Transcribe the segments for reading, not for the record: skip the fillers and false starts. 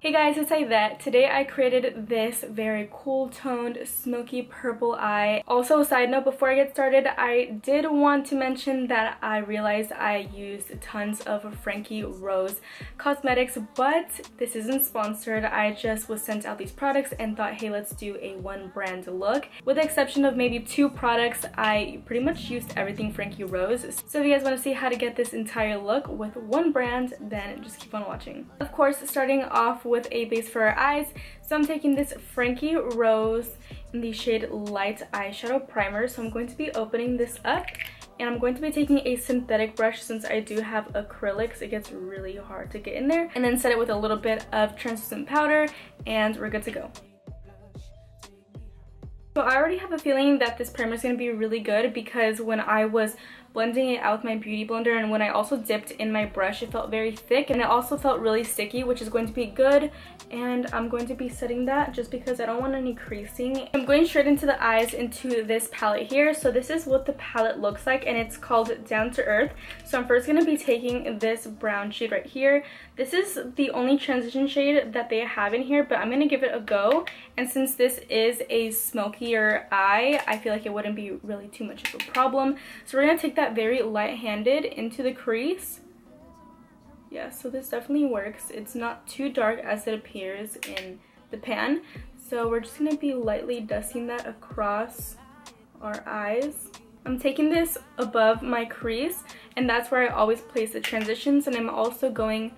Hey guys, it's Aidette. Today I created this very cool toned smoky purple eye. Also, a side note before I get started, I did want to mention that I realized I used tons of Frankie Rose cosmetics, but this isn't sponsored. I just was sent out these products and thought, hey, let's do a one brand look. With the exception of maybe 2 products, I pretty much used everything Frankie Rose. So if you guys want to see how to get this entire look with one brand, then just keep on watching. Of course, starting off with a base for our eyes, so I'm taking this Frankie Rose in the shade Light Eyeshadow Primer. So I'm going to be opening this up and I'm going to be taking a synthetic brush since I do have acrylics. It gets really hard to get in there, and then set it with a little bit of translucent powder and we're good to go. So I already have a feeling that this primer is going to be really good because when I was blending it out with my beauty blender and when I also dipped in my brush, it felt very thick and it also felt really sticky, which is going to be good. And I'm going to be setting that just because I don't want any creasing. I'm going straight into the eyes into this palette here. So this is what the palette looks like and it's called Down to Earth. So I'm first going to be taking this brown shade right here. This is the only transition shade that they have in here, but I'm going to give it a go. And since this is a smokier eye, I feel like it wouldn't be really too much of a problem. So we're going to take that very light-handed into the crease. Yeah, so this definitely works. It's not too dark as it appears in the pan. So we're just going to be lightly dusting that across our eyes. I'm taking this above my crease and that's where I always place the transitions, and I'm also going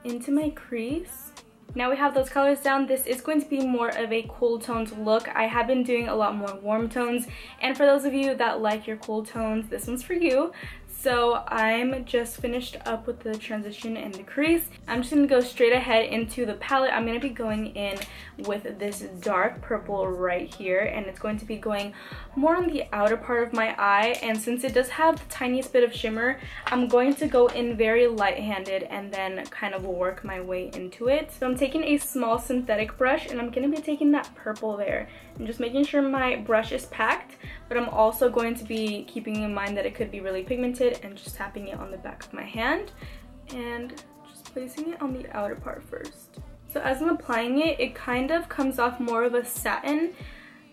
into my crease. Now we have those colors down. This is going to be more of a cool toned look. I have been doing a lot more warm tones, and for those of you that like your cool tones, this one's for you. So I'm just finished up with the transition and the crease. I'm just going to go straight ahead into the palette. I'm going to be going in with this dark purple right here, and it's going to be going more on the outer part of my eye. And since it does have the tiniest bit of shimmer, I'm going to go in very light-handed and then kind of work my way into it. So I'm taking a small synthetic brush and I'm going to be taking that purple there and just making sure my brush is packed, but I'm also going to be keeping in mind that it could be really pigmented and just tapping it on the back of my hand and just placing it on the outer part first. So as I'm applying it, it kind of comes off more of a satin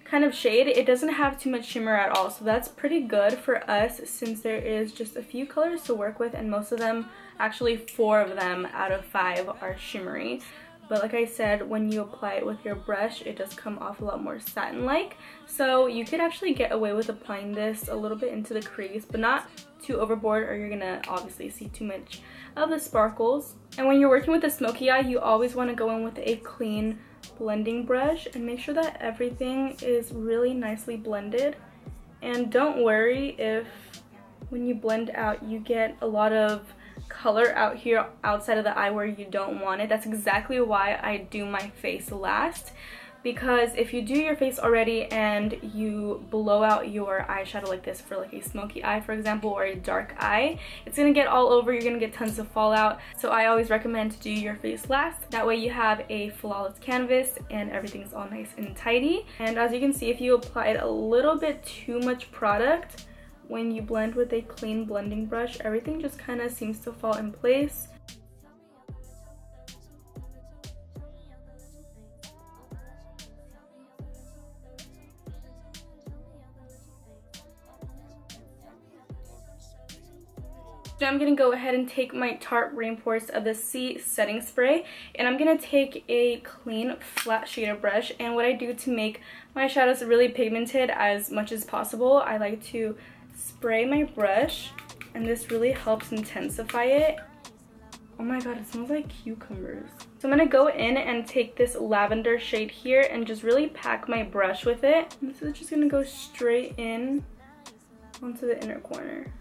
kind of shade. It doesn't have too much shimmer at all, so that's pretty good for us since there is just a few colors to work with, and most of them, actually 4 of them out of 5 are shimmery. But like I said, when you apply it with your brush, it does come off a lot more satin-like. So you could actually get away with applying this a little bit into the crease, but not too overboard or you're gonna obviously see too much of the sparkles. And when you're working with a smoky eye, you always want to go in with a clean blending brush and make sure that everything is really nicely blended. And don't worry if when you blend out you get a lot of color out here outside of the eye where you don't want it. That's exactly why I do my face last, because if you do your face already and you blow out your eyeshadow like this for like a smoky eye, for example, or a dark eye, it's gonna get all over. You're gonna get tons of fallout. So I always recommend to do your face last. That way you have a flawless canvas and everything's all nice and tidy. And as you can see, if you applied a little bit too much product, when you blend with a clean blending brush, everything just kind of seems to fall in place. So I'm going to go ahead and take my Tarte Rainforest of the Sea setting spray, and I'm going to take a clean flat shader brush. And what I do to make my shadows really pigmented as much as possible, I like to spray my brush, and this really helps intensify it. Oh my god, it smells like cucumbers. So I'm going to go in and take this lavender shade here and just really pack my brush with it. And this is just going to go straight in onto the inner corner.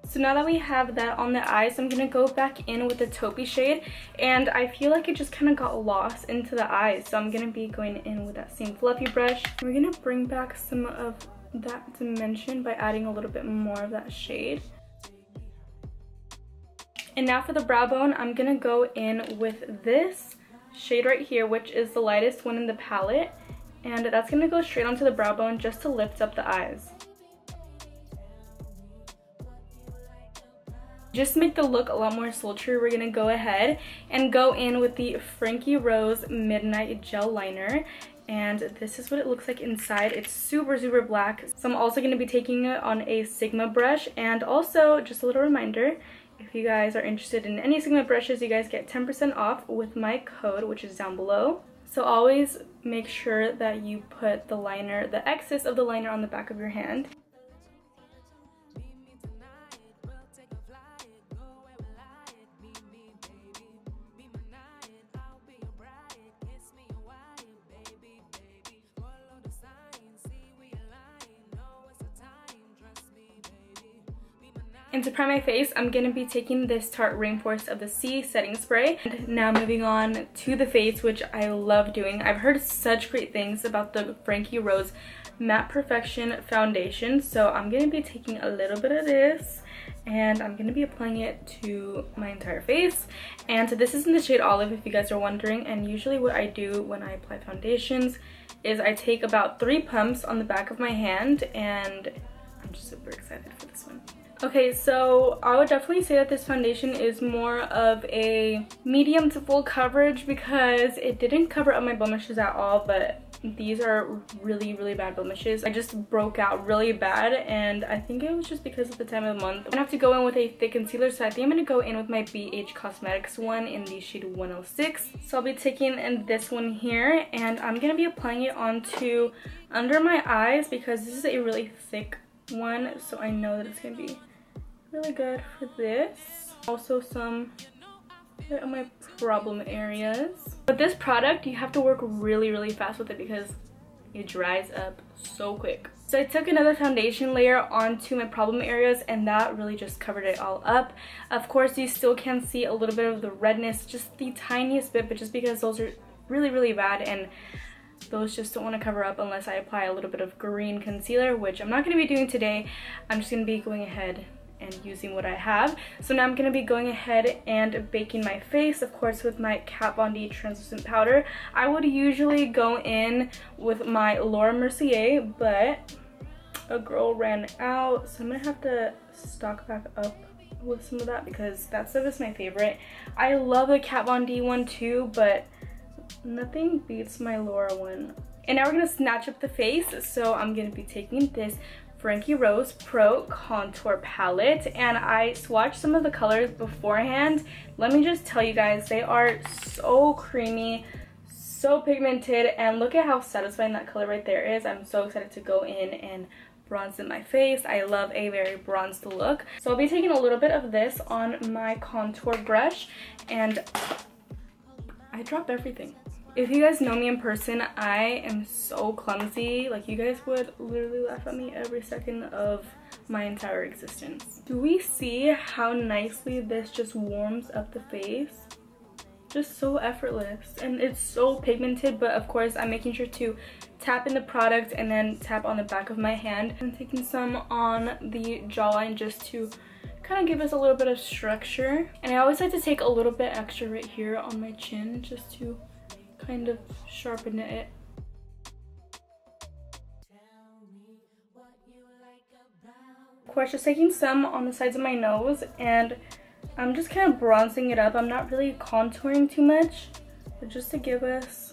So now that we have that on the eyes, I'm going to go back in with the taupey shade, and I feel like it just kind of got lost into the eyes. So I'm going to be going in with that same fluffy brush. We're going to bring back some of that dimension by adding a little bit more of that shade. And now for the brow bone, I'm going to go in with this shade right here, which is the lightest one in the palette. And that's going to go straight onto the brow bone just to lift up the eyes. Just to make the look a lot more sultry, we're gonna go ahead and go in with the Frankie Rose Midnight Gel Liner. And this is what it looks like inside. It's super, super black. So I'm also gonna be taking it on a Sigma brush. And also, just a little reminder, if you guys are interested in any Sigma brushes, you guys get 10% off with my code, which is down below. So always make sure that you put the liner, the excess of the liner, on the back of your hand. And to prime my face, I'm going to be taking this Tarte Rainforest of the Sea setting spray. And now moving on to the face, which I love doing. I've heard such great things about the Frankie Rose Matte Perfection Foundation. So I'm going to be taking a little bit of this and I'm going to be applying it to my entire face. And so this is in the shade Olive, if you guys are wondering. And usually what I do when I apply foundations is I take about 3 pumps on the back of my hand, and I'm just super excited for this one. Okay, so I would definitely say that this foundation is more of a medium to full coverage because it didn't cover up my blemishes at all, but these are really, really bad blemishes. I just broke out really bad, and I think it was just because of the time of the month. I'm gonna have to go in with a thick concealer, so I think I'm gonna go in with my BH Cosmetics one in the shade 106. So I'll be taking this one here, and I'm gonna be applying it onto under my eyes because this is a really thick one, so I know that it's gonna be really good for this. Also some right on my problem areas. But this product, you have to work really, really fast with it because it dries up so quick. So I took another foundation layer onto my problem areas, and that really just covered it all up. Of course, you still can see a little bit of the redness, just the tiniest bit, but just because those are really, really bad, and those just don't want to cover up unless I apply a little bit of green concealer, which I'm not going to be doing today. I'm just going to be going ahead and using what I have. So now I'm going to be going ahead and baking my face, of course, with my Kat Von D translucent powder. I would usually go in with my Laura Mercier, but a girl ran out, so I'm going to have to stock back up with some of that because that stuff is my favorite. I love the Kat Von D one too, but nothing beats my Laura one. And now we're going to snatch up the face, so I'm going to be taking this Frankie Rose Pro Contour Palette, and I swatched some of the colors beforehand. Let me just tell you guys, they are so creamy, so pigmented, and look at how satisfying that color right there is. I'm so excited to go in and bronze in my face. I love a very bronzed look. So I'll be taking a little bit of this on my contour brush, and I dropped everything. If you guys know me in person, I am so clumsy. Like, you guys would literally laugh at me every second of my entire existence. Do we see how nicely this just warms up the face? Just so effortless, and it's so pigmented, but of course I'm making sure to tap in the product and then tap on the back of my hand. I'm taking some on the jawline just to kind of give us a little bit of structure. And I always like to take a little bit extra right here on my chin just to kind of sharpen it. Of course, just taking some on the sides of my nose, and I'm just kind of bronzing it up. I'm not really contouring too much, but just to give us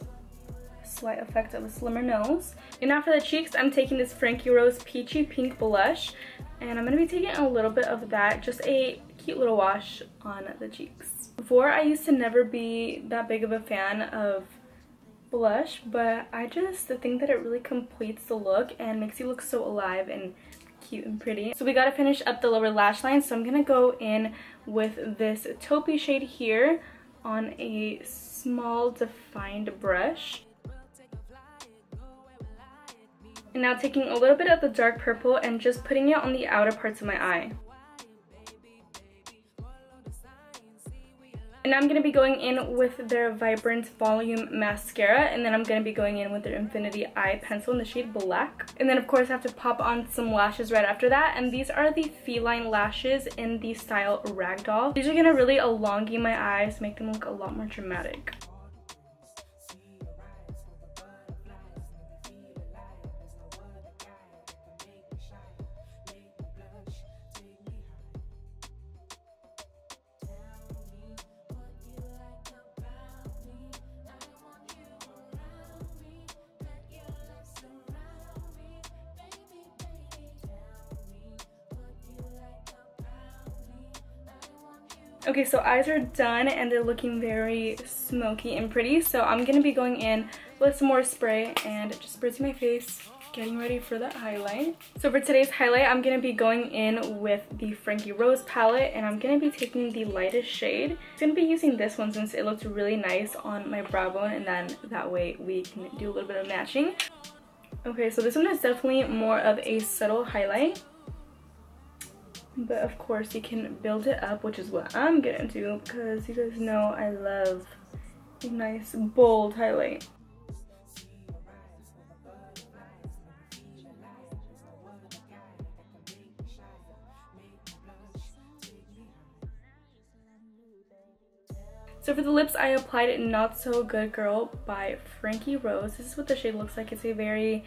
a slight effect of a slimmer nose. And now for the cheeks, I'm taking this Frankie Rose Peachy Pink Blush, and I'm going to be taking a little bit of that, just a cute little wash on the cheeks. Before, I used to never be that big of a fan of blush, but I just think that it really completes the look and makes you look so alive and cute and pretty. So we gotta finish up the lower lash line, so I'm gonna go in with this taupey shade here on a small defined brush. And now taking a little bit of the dark purple and just putting it on the outer parts of my eye. And I'm going to be going in with their Vibrant Volume Mascara, and then I'm going to be going in with their Infinity Eye Pencil in the shade Black. And then of course I have to pop on some lashes right after that, and these are the Feline lashes in the style Ragdoll. These are going to really elongate my eyes, make them look a lot more dramatic. Okay, so eyes are done and they're looking very smoky and pretty. So I'm going to be going in with some more spray and just spritzing my face, getting ready for that highlight. So for today's highlight, I'm going to be going in with the Frankie Rose palette, and I'm going to be taking the lightest shade. I'm going to be using this one since it looks really nice on my brow bone, and then that way we can do a little bit of matching. Okay, so this one is definitely more of a subtle highlight. But of course you can build it up, which is what I'm gonna do because you guys know I love a nice bold highlight. So for the lips, I applied Not So Good Girl by Frankie Rose. This is what the shade looks like. It's a very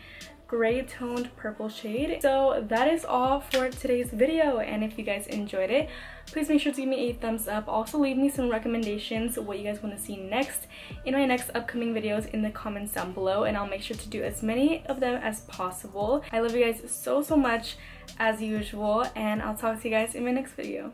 gray toned purple shade. So that is all for today's video, and if you guys enjoyed it, please make sure to give me a thumbs up. Also leave me some recommendations of what you guys want to see next in my next upcoming videos in the comments down below, and I'll make sure to do as many of them as possible. I love you guys so much as usual, and I'll talk to you guys in my next video.